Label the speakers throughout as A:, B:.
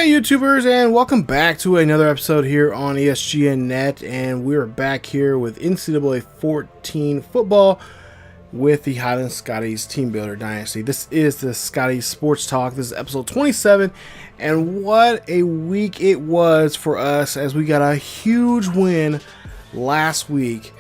A: Hey YouTubers, and welcome back to another episode here on ESGNet, and we're back here with NCAA 14 football with the Highland Scotties Team Builder Dynasty. This is the Scotties Sports Talk. This is episode 27, and what a week it was for us as we got a huge win last week,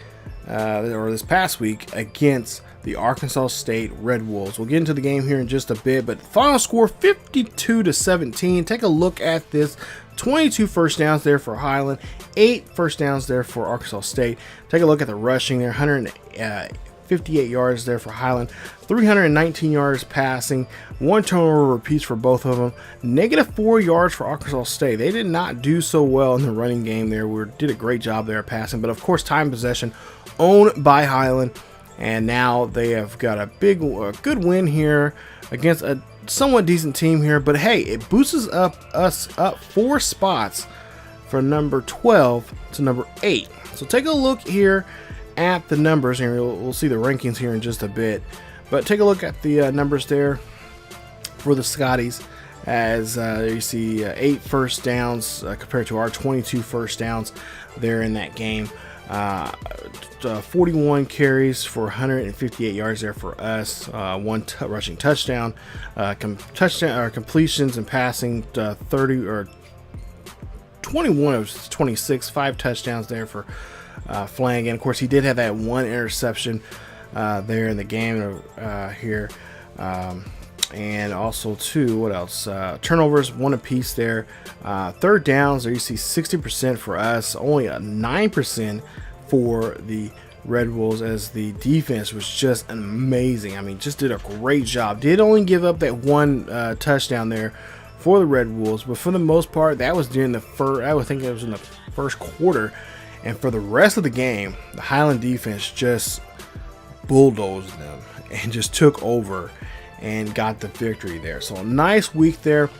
A: or this past week, against the Arkansas State Red Wolves. We'll get into the game here in just a bit, but final score 52-17. Take a look at this. 22 first downs there for Highland, 8 first downs there for Arkansas State. Take a look at the rushing there, 158 yards there for Highland, 319 yards passing, 1 turnover repeats for both of them, -4 yards for Arkansas State. They did not do so well in the running game there. We did a great job there passing, but of course time possession owned by Highland. And now they have got a good win here against a somewhat decent team here. But hey, it boosts us up 4 spots from number 12 to number 8. So take a look here at the numbers, and we'll see the rankings here in just a bit. But take a look at the numbers there for the Scotties, as you see 8 first downs compared to our 22 first downs there in that game. 41 carries for 158 yards there for us, 1 rushing touchdown, completions and passing 30 or 21 of 26, 5 touchdowns there for Flanagan. Of course, he did have that 1 interception there in the game here, and also what else? Turnovers, 1 apiece there. Third downs, there you see 60% for us, only a 9% for the Red Wolves, as the defense was just amazing. I mean, just did a great job. Did only give up that 1 touchdown there for the Red Wolves, but for the most part, that was during the first. I would think it was in the first quarter, and for the rest of the game, the Highland defense just bulldozed them and just took over and got the victory there. So a nice week there.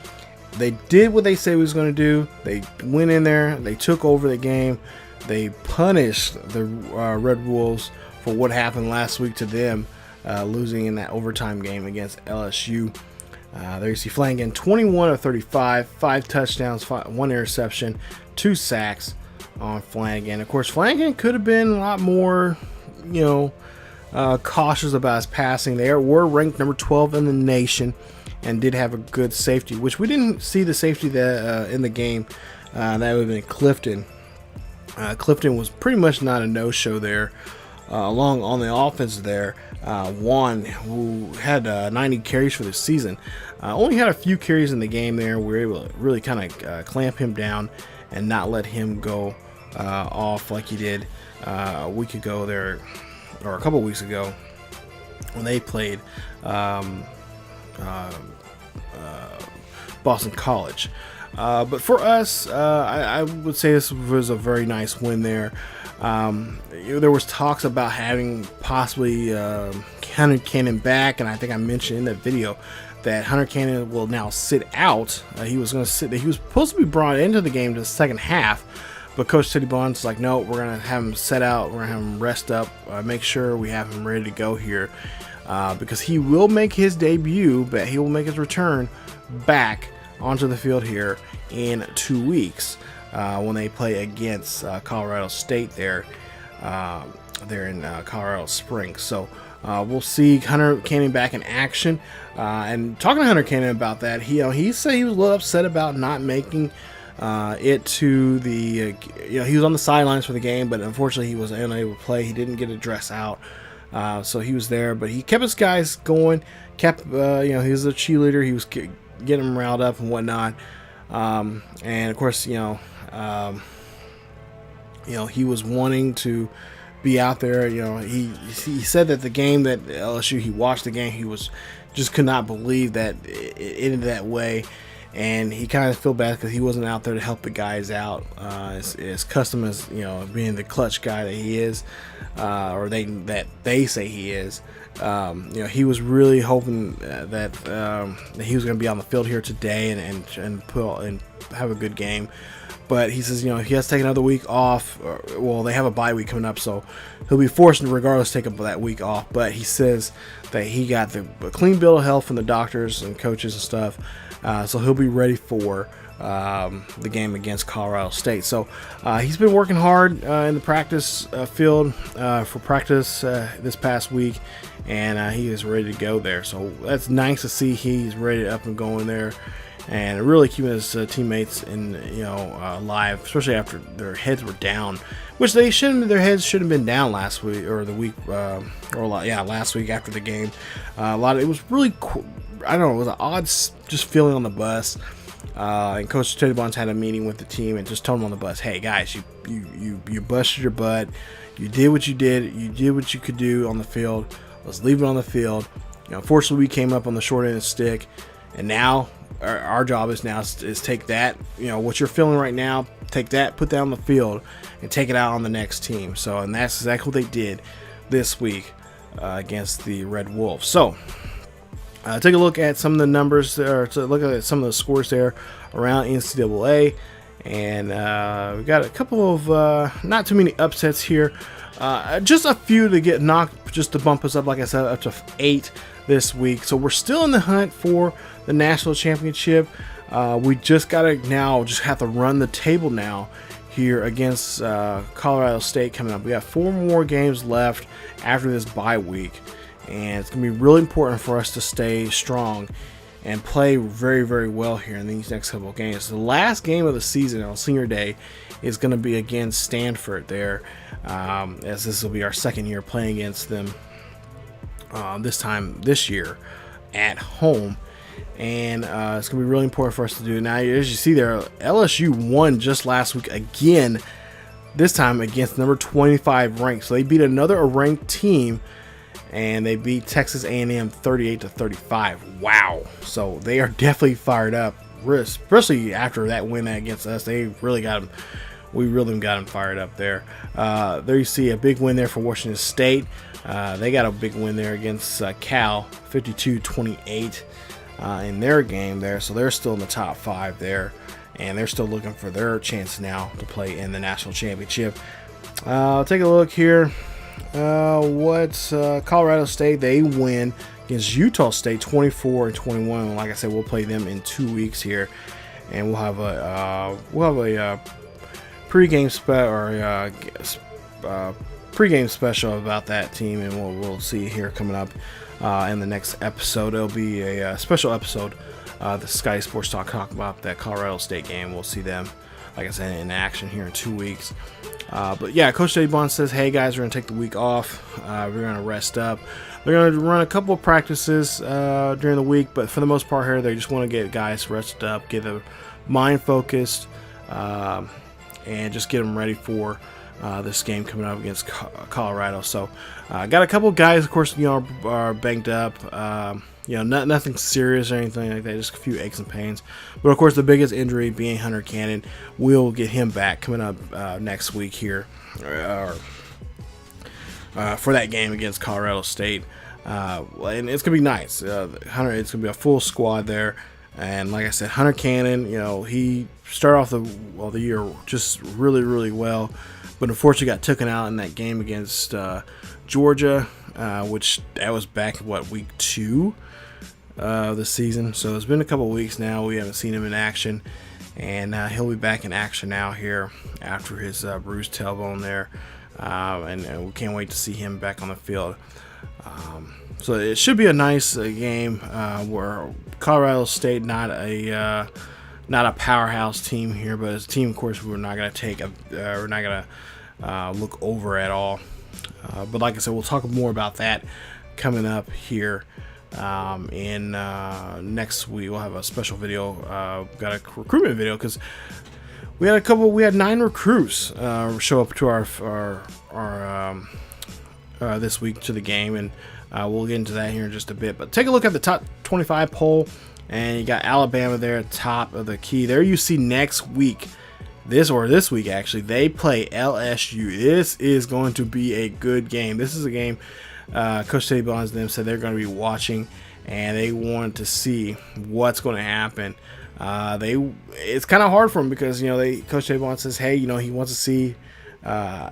A: They did what they said they was going to do. They went in there, they took over the game, they punished the Red Wolves for what happened last week to them, losing in that overtime game against LSU. There you see Flanagan, 21 of 35, 5 touchdowns, 1 interception, 2 sacks on Flanagan. Of course, Flanagan could have been a lot more, cautious about his passing. They were ranked number 12 in the nation and did have a good safety, which we didn't see the safety that in the game. That would have been Clifton. Clifton was pretty much not a no-show there. Along on the offense there, Juan, who had 90 carries for the season, only had a few carries in the game there. We were able to really kind of clamp him down and not let him go off like he did a week ago there, or a couple weeks ago when they played Boston College. But for us, I would say this was a very nice win there. There was talks about having possibly Hunter Cannon back, and I think I mentioned in that video that Hunter Cannon will now sit out. He was supposed to be brought into the game to the second half, but Coach Teddy Bond's like, no, we're going to have him set out. We're going to have him rest up, make sure we have him ready to go here, because he will make his debut, but he will make his return back onto the field here in 2 weeks when they play against Colorado State there in Colorado Springs. So we'll see Hunter Cannon back in action. And talking to Hunter Cannon about that, he said he was a little upset about not making it to the he was on the sidelines for the game, but unfortunately he was unable to play. He didn't get a dress out, so he was there, but he kept his guys going. Kept he was a cheerleader. He was getting them riled up and whatnot, and of course he was wanting to be out there. He said that the game that LSU, he watched the game, he just could not believe that it ended that way. And he kind of felt bad because he wasn't out there to help the guys out, as custom as being the clutch guy that he is, or they say he is. He was really hoping that he was going to be on the field here today and have a good game. But he says, he has to take another week off. They have a bye week coming up, so he'll be forced, regardless, to take that week off. But he says that he got a clean bill of health from the doctors and coaches and stuff, so he'll be ready for the game against Colorado State. So he's been working hard in the practice field for practice this past week, and he is ready to go there. So that's nice to see he's ready to up and going there, and really keeping his teammates alive, especially after their heads were down, which they shouldn't. Their heads shouldn't have been down last week or the week last week after the game. It was really I don't know. It was an odd just feeling on the bus. And Coach Teddy Bonds had a meeting with the team and just told them on the bus, "Hey guys, you busted your butt. You did what you did. You did what you could do on the field. Let's leave it on the field. Unfortunately, we came up on the short end of the stick, and now our job is take that. What you're feeling right now, take that, put that on the field, and take it out on the next team." So, and that's exactly what they did this week against the Red Wolves. So. Take a look at some of the numbers there, to look at some of the scores there around NCAA, and we got a couple of not too many upsets here, just a few to get knocked, just to bump us up, like I said, up to 8 this week. So we're still in the hunt for the national championship. We just gotta now just have to run the table now here against Colorado State coming up. We got 4 more games left after this bye week. And it's going to be really important for us to stay strong and play very, very well here in these next couple of games. The last game of the season on Senior Day is going to be against Stanford there, as this will be our second year playing against them this year at home. And it's going to be really important for us to do. Now, as you see there, LSU won just last week again, this time against number 25 ranked. So they beat another ranked team, and they beat Texas A&M 38-35. Wow! So they are definitely fired up, especially after that win against us. They really got them. We really got them fired up there. There you see a big win there for Washington State. They got a big win there against Cal, 52-28 in their game there. So they're still in the top 5 there, and they're still looking for their chance now to play in the national championship. Take a look here. Colorado State, they win against Utah State 24-21. Like I said, we'll play them in 2 weeks here, and we'll have a pregame pregame special about that team, and we'll see here coming up in the next episode. It'll be a special episode, the Scotties Sports Talk about that Colorado State game. We'll see them, like I said, in action here in 2 weeks. But yeah, Coach Teddy Bonds says, "Hey guys, we're going to take the week off. We're going to rest up. They're going to run a couple of practices during the week, but for the most part here, they just want to get guys rested up, get their mind focused, and just get them ready for this game coming up against Colorado." So got a couple of guys, of course, are banged up. Nothing serious or anything like that, just a few aches and pains. But of course, the biggest injury being Hunter Cannon. We'll get him back coming up next week here for that game against Colorado State. And it's gonna be nice. Hunter, it's gonna be a full squad there. And like I said, Hunter Cannon, he started off the year just really, really well, but unfortunately got taken out in that game against Georgia, which that was back week 2 this season. So it's been a couple weeks now. We haven't seen him in action, and he'll be back in action now here after his bruised tailbone there, and we can't wait to see him back on the field. So it should be a nice game where Colorado State not a powerhouse team here, but it's a team, of course, we're not going to look over at all. But like I said, we'll talk more about that coming up here in next week. We'll have a special video. Got a recruitment video because we had 9 recruits show up to our this week to the game, and we'll get into that here in just a bit. But take a look at the top 25 poll, and you got Alabama there at top of the key. There you see next week. This week actually, they play LSU. This is going to be a good game. This is a game Coach Teddy Bonds and them said they're going to be watching, and they want to see what's going to happen. It's kind of hard for them because Coach Teddy Bonds says, hey, he wants to see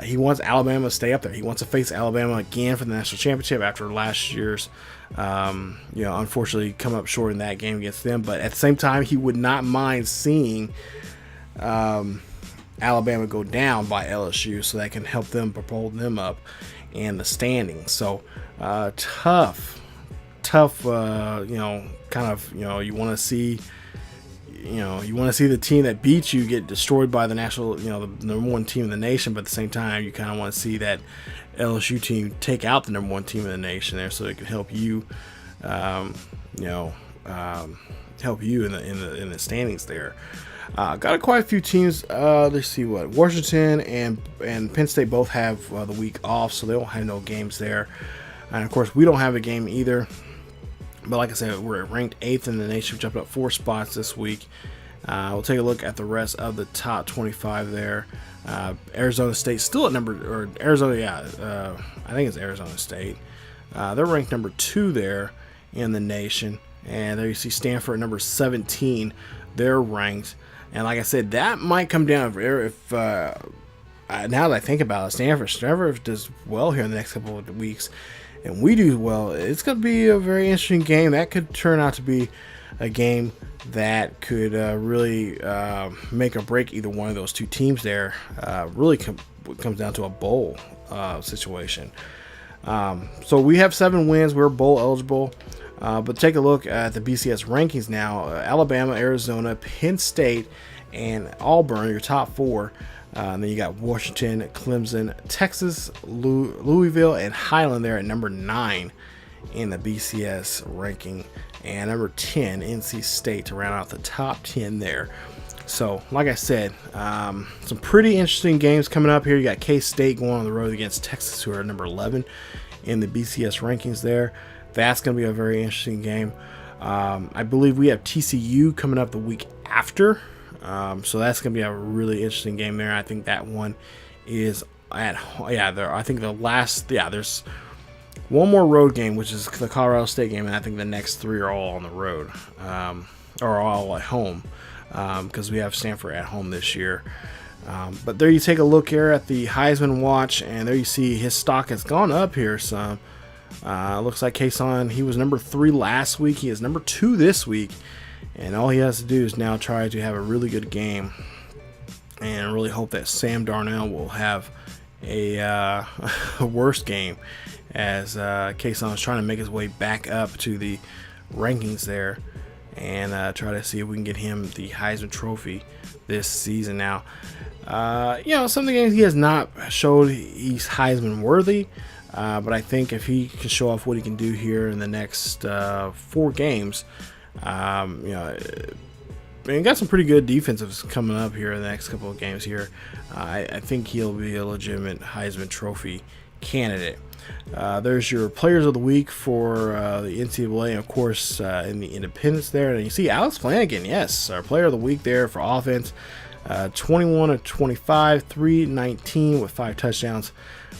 A: He wants Alabama to stay up there. He wants to face Alabama again for the national championship after last year's, unfortunately come up short in that game against them. But at the same time, he would not mind seeing Alabama go down by LSU, so that can help them propel them up in the standings. So tough. You want to see. You want to see the team that beats you get destroyed by the national, the number one team in the nation. But at the same time, you kind of want to see that LSU team take out the number one team in the nation there, so it can help you, help you in the standings there. Got quite a few teams. Let's see what Washington and Penn State both have the week off, so they don't have no games there. And of course, we don't have a game either. But like I said, we're ranked 8th in the nation. We jumped up 4 spots this week. We'll take a look at the rest of the top 25 there. Arizona State still at Arizona. I think it's Arizona State. They're ranked number 2 there in the nation. And there you see Stanford number 17. They're ranked. And like I said, that might come down if now that I think about it, Stanford does well here in the next couple of weeks, and we do well, it's going to be a very interesting game. That could turn out to be a game that could really make or break either one of those two teams there. Really comes down to a bowl situation. So we have 7 wins. We're bowl eligible. But take a look at the BCS rankings now. Alabama, Arizona, Penn State, and Auburn, your top 4. And then you got Washington, Clemson, Texas, Louisville, and Highland there at number 9 in the BCS ranking. And number 10, NC State, to round out the top 10 there. So, like I said, some pretty interesting games coming up here. You got K-State going on the road against Texas, who are number 11 in the BCS rankings there. That's going to be a very interesting game. I believe we have TCU coming up the week after. So that's going to be a really interesting game there. I think that one is at home. I think there's one more road game, which is the Colorado State game, and I think the next 3 are all on the road, or all at home, because we have Stanford at home this year. But there you take a look here at the Heisman watch, and there you see his stock has gone up here some. Looks like Kason, he was number 3 last week. He is number 2 this week. And all he has to do is now try to have a really good game. And really hope that Sam Darnell will have a worse game, as Kason is trying to make his way back up to the rankings there. And try to see if we can get him the Heisman Trophy this season now. Some of the games he has not showed he's Heisman worthy. But I think if he can show off what he can do here in the next 4 games, and got some pretty good defensives coming up here in the next couple of games here. I think he'll be a legitimate Heisman Trophy candidate. There's your Players of the Week for the NCAA, and of course in the Independents there. And you see Alex Flanagan, yes, our Player of the Week there for offense. 21 of 25, 319 with 5 touchdowns,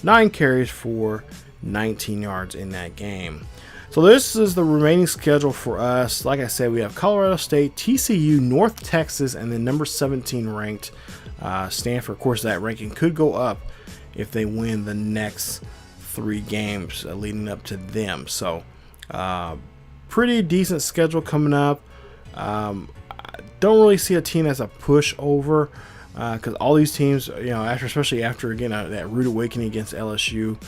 A: 9 carries for 19 yards in that game. So this is the remaining schedule for us. Like I said, we have Colorado State, TCU, North Texas, and then number 17 ranked Stanford. Of course, that ranking could go up if they win the next 3 games leading up to them. So pretty decent schedule coming up. Don't really see a team that's a pushover, because all these teams, especially after again that rude awakening against LSU,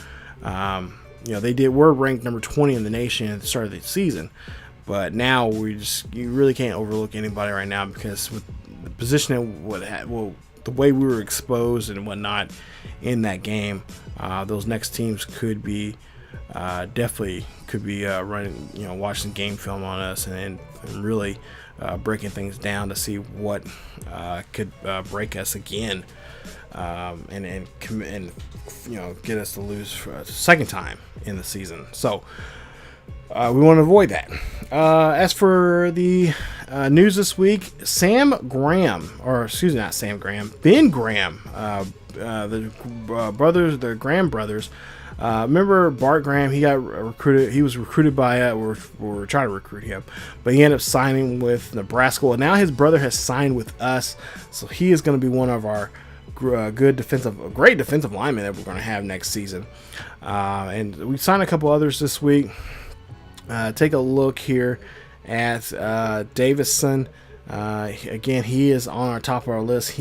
A: we're ranked number 20 in the nation at the start of the season, but now you really can't overlook anybody right now, because with the position the way we were exposed and whatnot in that game, those next teams could be running, watching game film on us and really breaking things down to see what could break us again, and get us to lose for a second time in the season. So we want to avoid that. As for the news this week, Ben Graham, the Graham brothers. Remember Bart Graham? He got recruited. He was recruited by we're trying to recruit him, but he ended up signing with Nebraska. And now his brother has signed with us, so he is going to be one of our great defensive lineman that we're going to have next season. And we signed a couple others this week. Take a look here at Davison. Again, he is on our top of our list.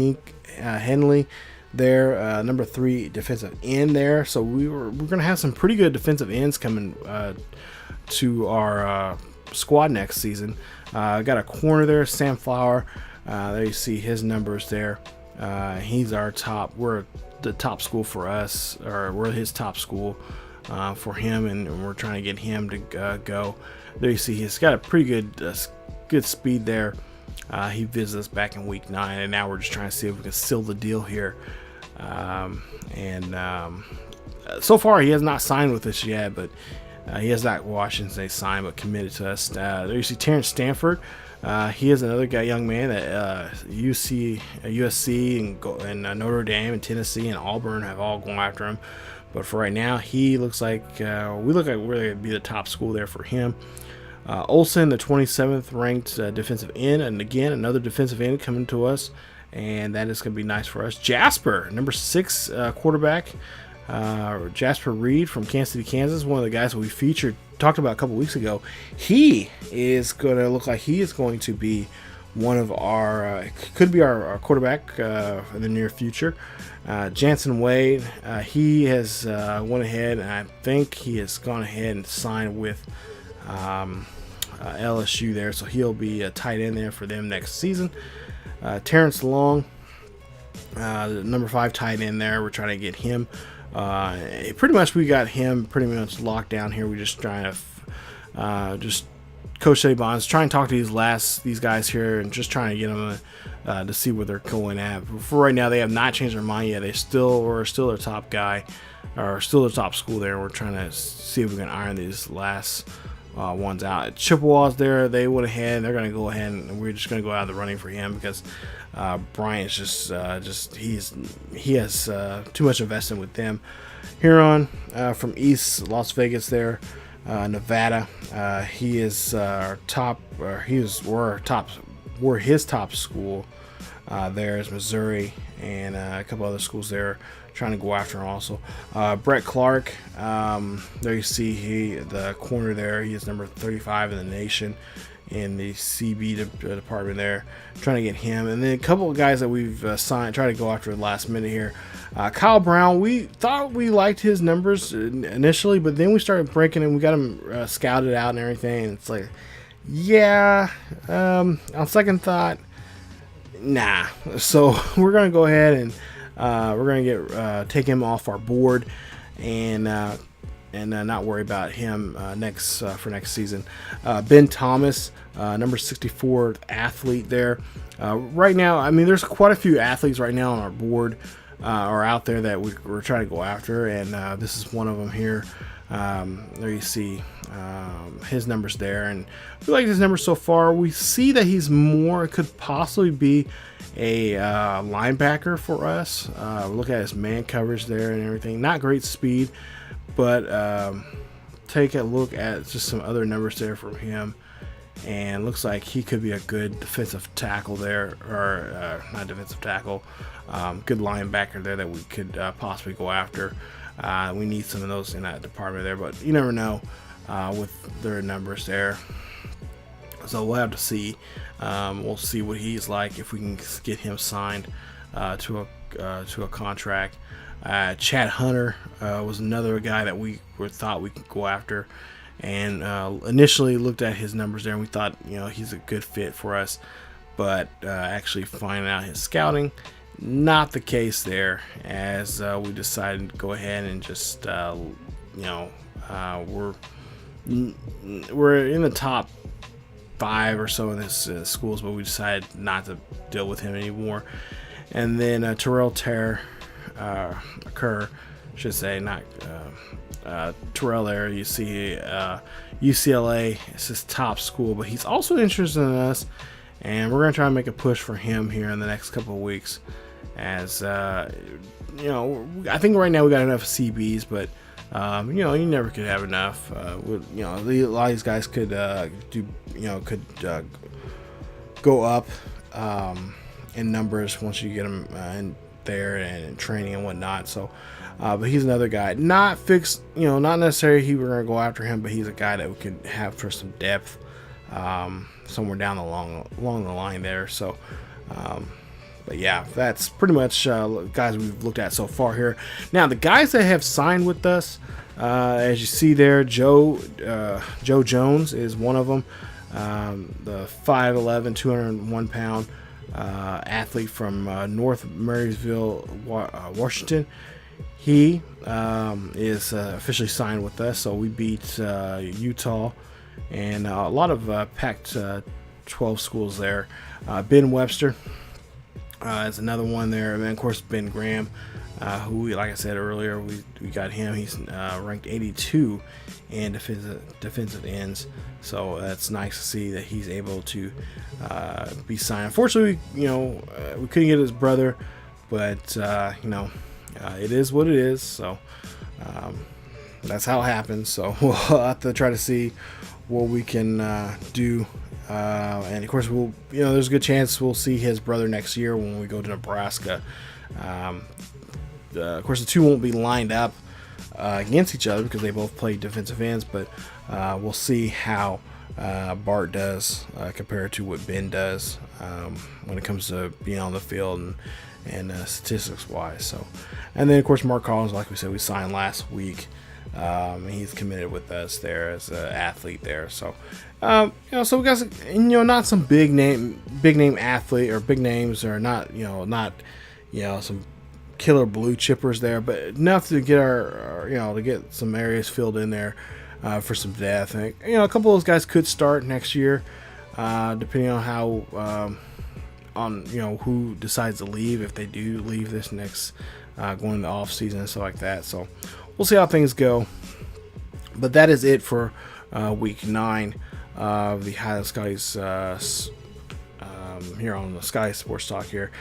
A: Henley there, number 3 defensive end there. So we're going to have some pretty good defensive ends coming to our squad next season. Got a corner there, Sam Flower. There you see his numbers there. He's our top. We're the top school for us, or we're his top school for him, and we're trying to get him to go. There you see he's got a pretty good speed there. He visited us back in week 9, and now we're just trying to see if we can seal the deal here. So far he has not signed with us yet, but he has not Washington State signed, but committed to us. There you see Terrence Stanford. He is another young man that USC and Notre Dame and Tennessee and Auburn have all gone after him. But for right now, he looks like we look like we're going to be the top school there for him. Olsen, the 27th ranked defensive end, and again another defensive end coming to us, and that is going to be nice for us. Jasper, number 6 quarterback, Jasper Reed from Kansas City, Kansas, one of the guys that we talked about a couple weeks ago. He is going to look like he is going to be one of our could be our quarterback in the near future. Jansen Wade, he has went ahead, and I think he has gone ahead and signed with LSU there, so he'll be a tight end there for them next season. Terrence Long, the number 5 tight end there, we're trying to get him. Pretty much we got him pretty much locked down here. We're just trying to just Coach Eddie Bonds trying to talk to these guys here and just trying to get them to see what they're going at. But for right now, they have not changed their mind yet. We're still their top guy, or still their top school there. We're trying to see if we can iron these last ones out. Chippewa's there. They went ahead. They're going to go ahead, and we're just going to go out of the running for him because Bryant's he has too much invested with them. Huron from East Las Vegas there, Nevada. He is our top. We're his top school. There is Missouri and a couple other schools there trying to go after him also. Brett Clark, there you see the corner there. He is number 35 in the nation in the CB department there, trying to get him. And then a couple of guys that we've signed, try to go after the last minute here. Kyle Brown, we thought we liked his numbers initially, but then we started breaking him. We got him scouted out and everything. And it's like, yeah, on second thought, nah. So we're going to go ahead and we're going to take him off our board and not worry about him for next season. Ben Thomas, number 64 athlete there. Right now, I mean, there's quite a few athletes right now on our board or out there that we're trying to go after, and this is one of them here. There you see his numbers there, and we like his numbers so far. We see that he's could possibly be a linebacker for us. Look at his man coverage there and everything. Not great speed, but take a look at just some other numbers there from him, and looks like he could be a good defensive tackle there, or not defensive tackle, good linebacker there that we could possibly go after. We need some of those in that department there, but you never know with their numbers there. So we'll have to see. We'll see what he's like, if we can get him signed to a contract. Chad Hunter was another guy that we thought we could go after, and initially looked at his numbers there, and we thought, he's a good fit for us. But actually finding out his scouting, not the case there, as we decided to go ahead and just we're in the top 5 or so in this schools, but we decided not to deal with him anymore. And then Terrell Kerr, should say, not Terrell there. You see UCLA is his top school, but he's also interested in us, and we're going to try and make a push for him here in the next couple of weeks. As I think right now we got enough CBs, but you never could have enough. A lot of these guys could go up in numbers once you get them there and training and whatnot. So, but he's another guy, not fixed, not necessarily we're going to go after him, but he's a guy that we could have for some depth somewhere down along the line there. So, but yeah, that's pretty much guys we've looked at so far here. Now, the guys that have signed with us, as you see there, Joe Jones is one of them. The 5'11", 201 pound athlete from North Marysville, Washington. He is officially signed with us, so we beat Utah and a lot of Pac-12 schools there. Ben Webster is another one there, and then of course Ben Graham, who, like I said earlier, we got him. He's ranked 82 in defensive ends, so that's nice to see that he's able to be signed. Unfortunately, we couldn't get his brother, but it is what it is. So that's how it happens. So we'll have to try to see what we can do. And of course, there's a good chance we'll see his brother next year when we go to Nebraska. Of course, the two won't be lined up against each other because they both play defensive ends, but we'll see how Bart does compared to what Ben does when it comes to being on the field and statistics wise. So, and then of course Mark Collins, like we said, we signed last week. He's committed with us there as an athlete there. So, so we got not some big name athlete or big names, or not some killer blue chippers there, but enough to get our to get some areas filled in there for some depth. And, a couple of those guys could start next year, depending on how who decides to leave, if they do leave this next going into off season and stuff like that. So we'll see how things go. But that is it for week 9 of the Highland Scotties here on the Scotties Sports Talk here.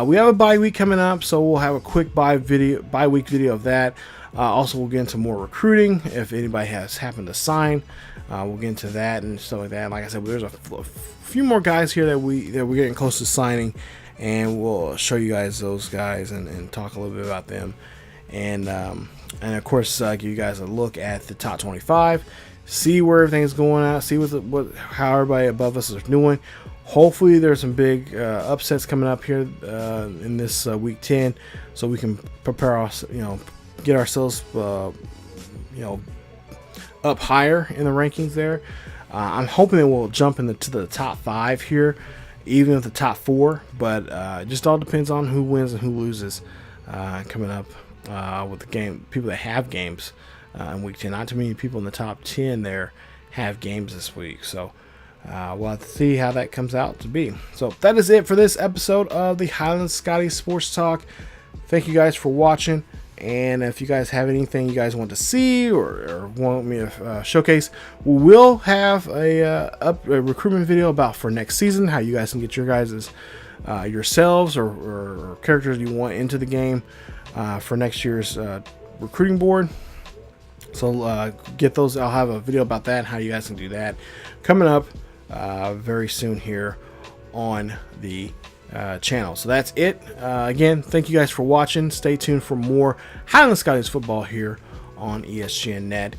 A: We have a bye week coming up, so we'll have a quick bye week video of that. Also, we'll get into more recruiting if anybody has happened to sign. We'll get into that and stuff like that. Like I said, there's a few more guys here that we're getting close to signing, and we'll show you guys those guys and talk a little bit about them. And of course, give you guys a look at the top 25, see where everything's going out, see how everybody above us is doing. Hopefully, there's some big upsets coming up here in this week 10, so we can prepare us, get ourselves, up higher in the rankings there. I'm hoping that we'll jump to the top 5 here, even with the top 4. But it just all depends on who wins and who loses coming up with the game. People that have games in week 10. Not too many people in the top 10 there have games this week. So we'll have to see how that comes out to be. So that is it for this episode of the Highland Scotties Sports Talk. Thank you guys for watching. And if you guys have anything you guys want to see or want me to showcase, we will have a recruitment video about for next season, how you guys can get your guys' yourselves or characters you want into the game for next year's recruiting board. So get those. I'll have a video about that and how you guys can do that coming up very soon here on the channel. So that's it. Again, thank you guys for watching. Stay tuned for more Highland Scotties football here on ESGNet.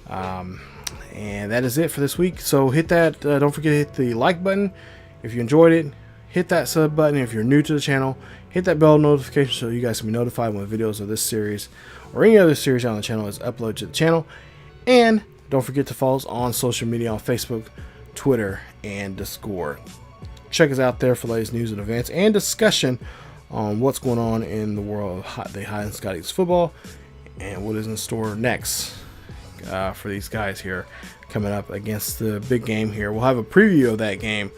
A: And that is it for this week. So hit that. Don't forget to hit the like button if you enjoyed it. Hit that sub button if you're new to the channel. Hit that bell notification so you guys can be notified when videos of this series or any other series on the channel is uploaded to the channel. And don't forget to follow us on social media on Facebook, Twitter, and Discord. Check us out there for latest news and events and discussion on what's going on in the world of the Highland Scotties football and what is in store next for these guys here coming up against the big game here. We'll have a preview of that game,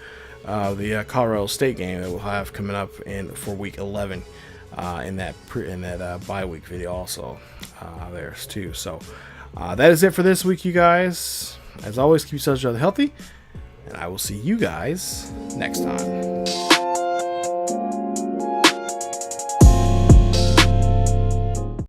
A: the Colorado State game that we'll have coming up for week 11 in that bye week video also there's too. So that is it for this week, you guys. As always, keep yourselves rather healthy. And I will see you guys next time.